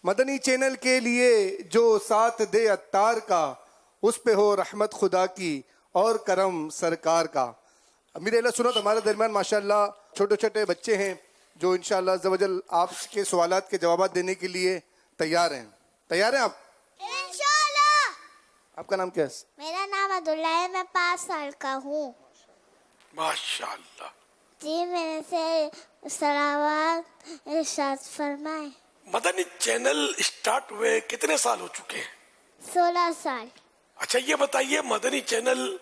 مدنی channel کے لیے جو ساتھ دے عطار کا، اس پہ ہو رحمت خدا کی اور کرم سرکار کا۔ امیر اللہ سنت ہمارے درمیان ماشاءاللہ چھوٹے چھوٹے بچے ہیں جو انشاءاللہ عز و جل آپ کے سوالات کے جوابات دینے کے لیے تیار ہیں۔ تیار ہیں آپ؟ انشاءاللہ۔ آپ کا نام کیا ہے؟ میرا نام عبداللہ ہے، میں 5 سال کا ہوں۔ ماشاءاللہ۔ جی میرے سے صلوات ارشاد فرمائے۔ مدنی چینل اسٹارٹ ہوئے کتنے سال ہو چکے ہیں؟ 16 سال۔ اچھا یہ بتائیے مدنی چینل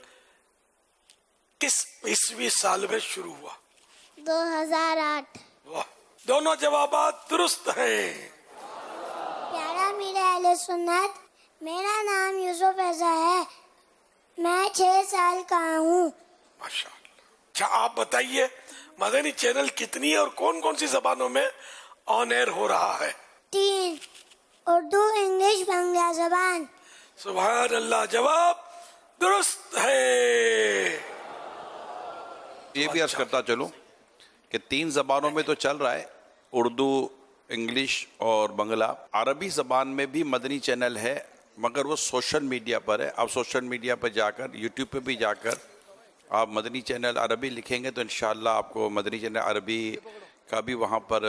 کس عیسوی سال میں شروع ہوا؟ 2008۔ واہ، دونوں جوابات درست ہیں۔ پیارا میرے اہل سنت، میرا نام یوسف رضا ہے، میں 6 سال کا ہوں۔ ماشاءاللہ۔ اچھا آپ بتائیے مدنی چینل کتنی اور کون کون سی زبانوں میں آن ایئر ہو رہا ہے؟ 3، اردو، انگلش، بنگلہ زبان۔ سبحان اللہ، جواب درست ہے۔ یہ بھی عرض کرتا چلوں کہ 3 زبانوں میں تو چل رہا ہے، اردو، انگلش اور بنگلہ۔ عربی زبان میں بھی مدنی چینل ہے مگر وہ سوشل میڈیا پر ہے۔ آپ سوشل میڈیا پر جا کر، یوٹیوب پہ بھی جا کر آپ مدنی چینل عربی لکھیں گے تو انشاءاللہ آپ کو مدنی چینل عربی کا بھی وہاں پر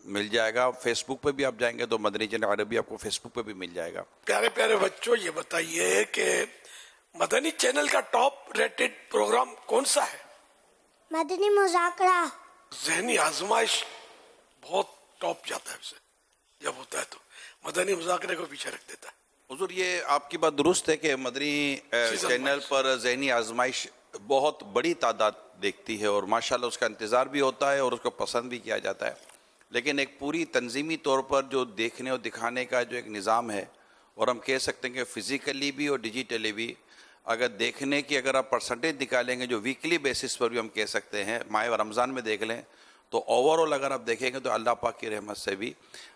مل جائے گا۔ فیس بک پہ بھی آپ جائیں گے تو مدنی چینل عربی آپ کو فیس بک پہ بھی مل جائے گا۔ پیارے پیارے بچوں یہ بتائیے کہ مدنی چینل کا ٹاپ ریٹڈ پروگرام کون سا ہے؟ مدنی مذاکرہ۔ ذہنی آزمائش بہت ٹاپ جاتا ہے اسے، جب ہوتا ہے تو مدنی مذاکرے کو پیچھے رکھ دیتا ہے۔ حضور یہ آپ کی بات درست ہے کہ مدنی چینل پر ذہنی آزمائش بہت بڑی تعداد دیکھتی ہے اور ماشاءاللہ اس کا انتظار بھی ہوتا ہے اور اس کو پسند بھی کیا جاتا ہے، لیکن ایک پوری تنظیمی طور پر جو دیکھنے اور دکھانے کا جو ایک نظام ہے، اور ہم کہہ سکتے ہیں کہ فزیکلی بھی اور ڈیجیٹلی بھی اگر دیکھنے کی اگر آپ پرسنٹیج نکالیں گے جو ویکلی بیسس پر بھی ہم کہہ سکتے ہیں، ماہ رمضان میں دیکھ لیں تو اوورآل اگر آپ دیکھیں گے تو اللہ پاک کی رحمت سے بھی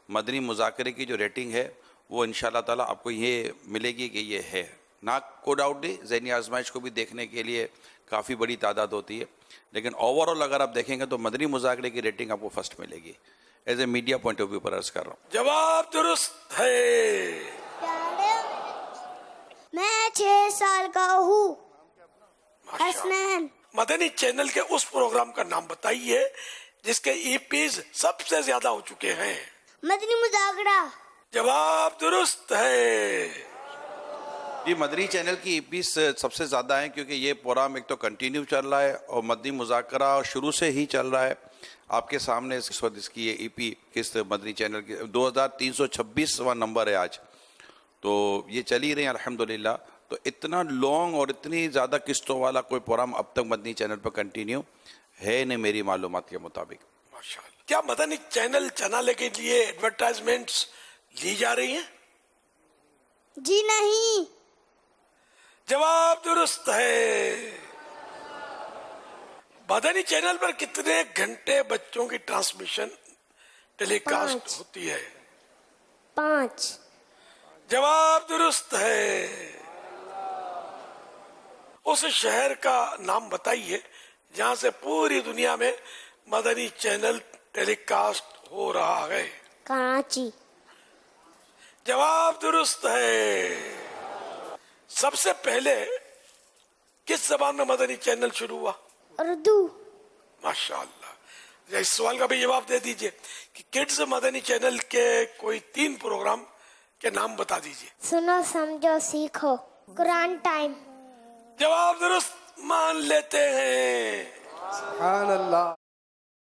مدنی مذاکرے کی جو ریٹنگ ہے وہ انشاءاللہ تعالیٰ آپ کو یہ ملے گی کہ یہ ہے نہ کو ڈاؤٹ نہیں۔ ذہنی آزمائش کو بھی دیکھنے کے لیے کافی بڑی تعداد ہوتی ہے، لیکن اوورآل اگر آپ دیکھیں گے تو مدنی مذاکرے کی ریٹنگ آپ کو فرسٹ ملے گی۔ As a media point of view پر عرض کر رہا ہوں۔ جواب درست ہے۔ میں 6 سال کا ہوں۔ ماشاءاللہ۔ حسنین۔ مدنی چینل کے اس پروگرام کا نام بتائیے جس کے ای پیز سب سے زیادہ ہو چکے ہیں۔ مدنی مذاکرہ۔ جواب درست ہے۔ جی مدنی چینل کی ای پیز سب سے زیادہ ہیں کیونکہ یہ پروگرام ایک تو کنٹینیو چل رہا ہے اور مدنی مذاکرہ شروع سے ہی چل رہا ہے۔ آپ کے سامنے اس وقت اس کی یہ ای پی قسط مدنی چینل کی 2326واں نمبر ہے آج، تو یہ چل ہی رہے ہیں الحمدللہ۔ تو اتنا لانگ اور اتنی زیادہ قسطوں والا کوئی پروگرام اب تک مدنی چینل پر کنٹینیو ہے نہیں میری معلومات کے مطابق۔ ماشاءاللہ۔ کیا مدنی چینل چلانے کے لیے ایڈورٹائزمنٹس لی جا رہی ہیں؟ جی نہیں۔ جواب درست ہے۔ مدنی چینل پر کتنے گھنٹے بچوں کی ٹرانسمیشن ٹیلی کاسٹ 5 ہوتی ہے؟ 5۔ جواب درست ہے۔ اس شہر کا نام بتائیے جہاں سے پوری دنیا میں مدنی چینل ٹیلی کاسٹ ہو رہا ہے۔ کراچی۔ جواب درست ہے۔ سب سے پہلے کس زبان میں مدنی چینل شروع ہوا؟ اردو۔ ماشاءاللہ۔ اس سوال کا بھی جواب دے دیجئے کہ کڈز مدنی چینل کے کوئی 3 پروگرام کے نام بتا دیجئے۔ سنو، سمجھو، سیکھو۔ قرآن ٹائم۔ جواب درست مان لیتے ہیں۔ سبحان اللہ۔